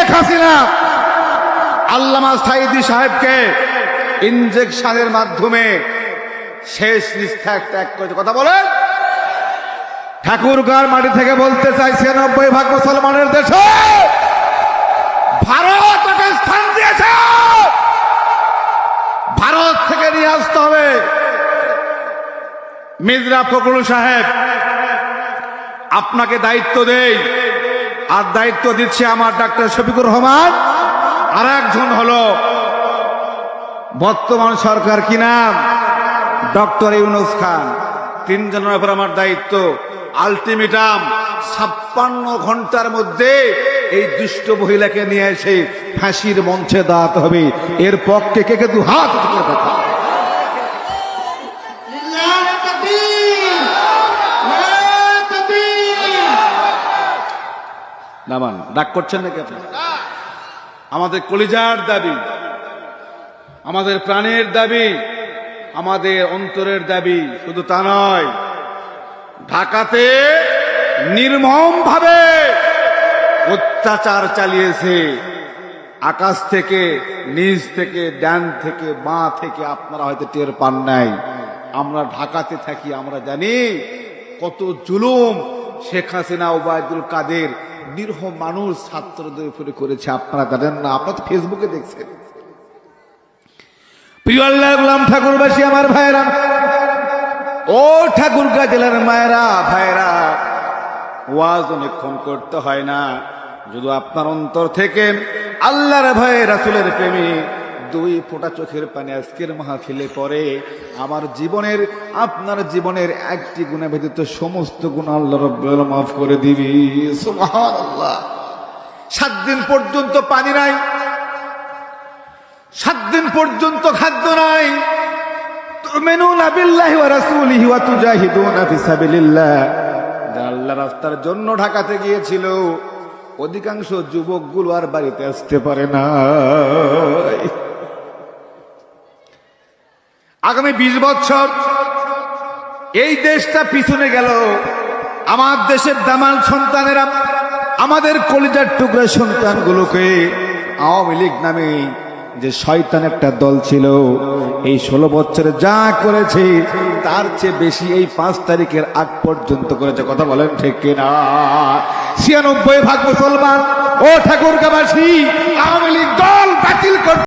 শেখ হাসিনা আল্লামা সাঈদী সাহেবকে ইনজেকশনের মাধ্যমে শেষ নিঃশ্বাস ত্যাগ করেছে। কথা বলেন। ঠাকুরগাঁর মাটি থেকে বলতে চাই ৯৬% মুসলমানের দেশে ভারত ওকে স্থান দিয়েছে। ভারত থেকে নিয়ে আসতে হবে। মির্জা ফখরুল সাহেব, আপনাকে দায়িত্ব দেই, আর দায়িত্ব দিচ্ছে আমার ডাক্তার শফিকুর রহমান, আর একজন হলো বর্তমান সরকার, কি নাম, ডক্টর ইউনূস খান। তিনজনের উপর আমার দায়িত্ব। আলটিমেটাম ৫৬ ঘন্টার মধ্যে এই দুষ্ট মহিলাকে নিয়ে এসে ফাঁসির মঞ্চে দাঁড়াতে হবে। এর পক্ষে কে কে দু হাত উঠিয়ে দেখা। নামান ডাক করছেন নাকি আপনি? আমাদের কলিজার দাবি, আমাদের প্রাণের দাবি, আমাদের অন্তরের দাবি শুধু তা নয়, ঢাকাতে নির্মমভাবে অত্যাচার চালিয়েছে। আকাশ থেকে, নিচ থেকে, ডান থেকে, বাঁ থেকে, আপনারা হয়তো টের পান নাই। আমরা ঢাকাতে থাকি, আমরা জানি কত জুলুম শেখ হাসিনা, ওবায়দুল কাদের নিরীহ মানুষ ছাত্রদের উপরে করেছে। আপনারা জানেন না, আপনারা তো ফেসবুকে দেখছেন। প্রিয় আল্লাহ গোলাম ঠাকুরবাসী, আমার ভাইরা, ও ঠাকুরগাঁ জেলার মায়েরা ভাইরা, ওয়াজ অনেকক্ষণ করতে হয় না, যদি আপনার অন্তর থেকে আল্লাহর ভয়ে, রাসূলের প্রেমে দুই ফোঁটা চোখের পানি আজকের মাহফিলে পড়ে, আমার জীবনের, আপনার জীবনের একটি গুনাহ ব্যতীত সমস্ত গুনাহ আল্লাহ রাব্বুল আলামিন মাফ করে দিবি। সুবহানাল্লাহ। ৭ দিন পর্যন্ত পানি নাই, ৭ দিন পর্যন্ত খাদ্য নাই। তুমিনুনা বিল্লাহি ওয়া রাসূলিহি ওয়া তুজাহিদুনা ফি সাবিলিল্লাহ। আল্লাহ রাস্তার জন্য ঢাকাতে গিয়েছিল, অধিকাংশ যুবকগুলো আর বাড়িতে আসতে পারে না। আগামী ২০ বছর এই দেশটা পিছনে গেল। আমার দেশের দামাল সন্তানেরা, আমাদের কলিজার টুকরা সন্তানগুলোকে আওয়ামী লীগ নামে যে শয়তান একটা দল ছিল, এই ১৬ বছরে যা করেছে তার চেয়ে বেশি এই ৫ তারিখের আগ পর্যন্ত করেছে। কথা বলেন ঠিক কিনা? ৯৬% মুসলমান ও ঠাকুরগাঁবাসী আওয়ামী লীগ দল বাতিল করতে